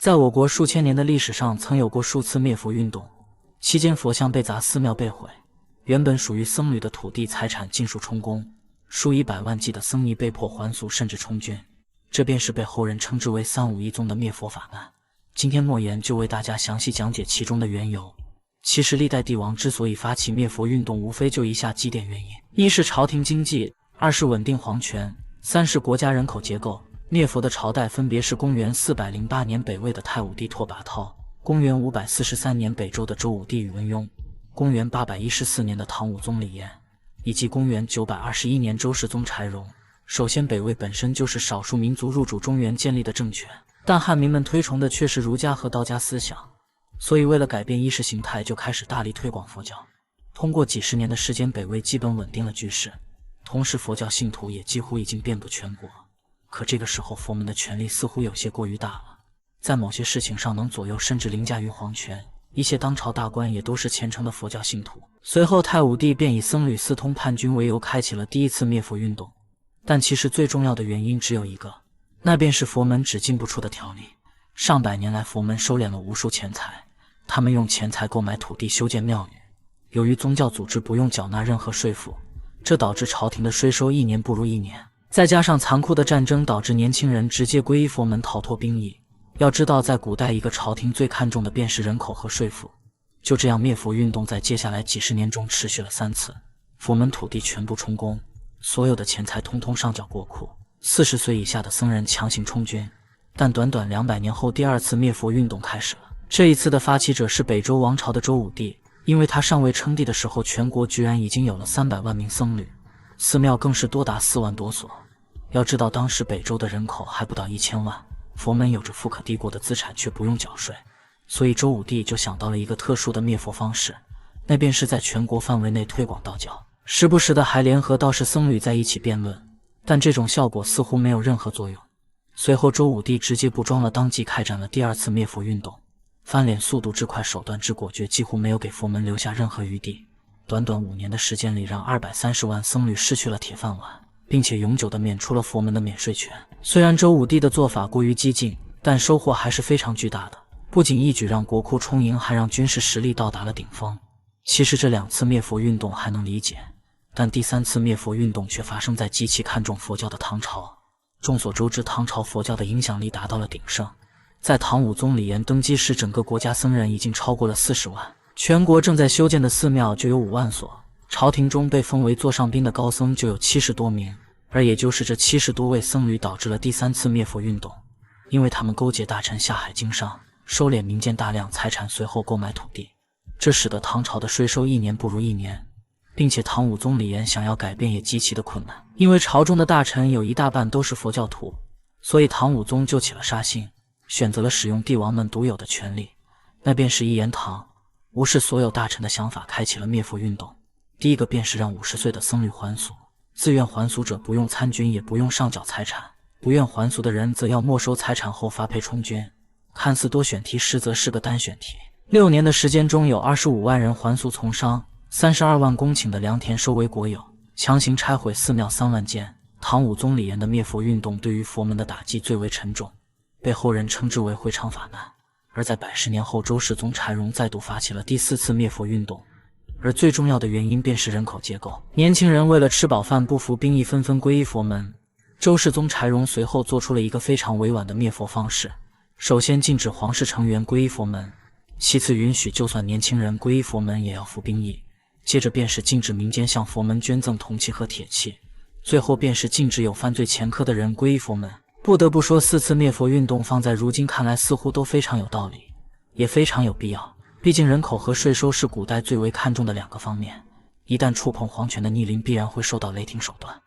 在我國數千年的歷史上，曾有過數次滅佛運動，期間佛像被砸，寺廟被毀，原本屬於僧侶的土地財產盡數充公，數以百萬計的僧尼被迫還俗甚至充軍，這便是被後人稱之為三武一宗的滅佛法難。今天莫言就為大家詳細講解其中的緣由。其實歷代帝王之所以發起滅佛運動，無非就以下幾點原因：一是朝廷經濟，二是穩定皇權，三是國家人口結構。滅佛的朝代分別是公元408年北魏的太武帝拓跋燾，公元543年北周的周武帝宇文邕，公元814年的唐武宗李炎，以及公元921年周世宗柴榮。首先，北魏本身就是少數民族入主中原建立的政权，但漢民們推崇的卻是儒家和道家思想，所以為了改變意識形態，就開始大力推廣佛教。通過幾十年的時間，北魏基本穩定了局勢，同時佛教信徒也幾乎已經遍布全國。可這個時候，佛門的權力似乎有些過於大了，在某些事情上能左右甚至凌駕於皇權。一些當朝大官也都是虔誠的佛教信徒。隨後，太武帝便以僧侶私通叛軍為由，開啟了第一次滅佛運動。但其實最重要的原因只有一個，那便是佛門只进不出的條例。上百年來，佛門收斂了無數錢財，他們用錢財購買土地修建廟宇。由於宗教組織不用繳納任何稅賦，這導致朝廷的稅收一年不如一年。再加上殘酷的戰爭，導致年輕人直接皈依佛門，逃脫兵役。要知道，在古代，一個朝廷最看重的便是人口和稅賦。就這樣，滅佛運動在接下來幾十年中持續了3次，佛門土地全部充公，所有的錢財通通上繳國庫，40歲以下的僧人強行充軍。但短短200年後，第二次滅佛運動開始了。這一次的發起者是北周王朝的周武帝，因為他尚未稱帝的時候，全國居然已經有了300萬名僧侶，寺廟更是多達4萬多所。要知道，當時北周的人口還不到1000萬，佛門有着富可敵國的資產，卻不用繳稅，所以周武帝就想到了一個特殊的滅佛方式，那便是在全國範圍內推廣道教，時不時的還聯合道士僧侶在一起辯論，但這種效果似乎沒有任何作用。隨後，周武帝直接不裝了，當即開展了第二次滅佛運動，翻臉速度之快，手段之果決，幾乎沒有給佛門留下任何餘地。短短5年的時間裡，讓230萬僧侶失去了鐵飯碗，並且永久地免除了佛門的免稅權。雖然周武帝的做法過於激進，但收穫還是非常巨大的。不僅一舉讓國庫充盈，還讓軍事實力到達了頂峰。其實這2次滅佛運動還能理解，但第3次滅佛運動卻發生在極其看重佛教的唐朝。眾所周知，唐朝佛教的影響力達到了鼎盛。在唐武宗李炎登基時，整個國家僧人已經超過了40萬，全國正在修建的寺廟就有5萬所。朝廷中被封為座上賓的高僧就有70多名，而也就是這70多位僧侶導致了第3次滅佛運動。因為他們勾結大臣下海經商，收斂民間大量財產，隨後購買土地，這使得唐朝的稅收一年不如一年，並且唐武宗李炎想要改變也極其的困難。因為朝中的大臣有一大半都是佛教徒，所以唐武宗就起了殺心，選擇了使用帝王們獨有的權力，那便是一言堂，無視所有大臣的想法，開啟了滅佛運動。第一個便是讓50歲的僧侶還俗，自願還俗者不用參軍，也不用上繳財產，不願還俗的人則要沒收財產後發配充軍。看似多選題，實則是個單選題。6年的時間中，有25萬人還俗從商，32萬公頃的良田收為國有，強行拆毀寺廟3萬間。唐武宗李炎的滅佛運動對於佛門的打擊最為沉重，被後人稱之為會昌法難。而在110年後，周世宗柴榮再度發起了第4次滅佛運動，而最重要的原因便是人口結構。年輕人為了吃飽飯不服兵役，紛紛皈依佛門。周世宗柴榮隨後做出了一個非常委婉的滅佛方式，首先禁止皇室成員皈依佛門，其次允許就算年輕人皈依佛門也要服兵役，接着便是禁止民間向佛門捐贈銅器和鐵器，最後便是禁止有犯罪前科的人皈依佛門。不得不说，4次滅佛運動放在如今看來似乎都非常有道理，也非常有必要。畢竟人口和稅收是古代最為看重的2個方面，一旦觸碰皇權的逆鱗，必然會受到雷霆手段。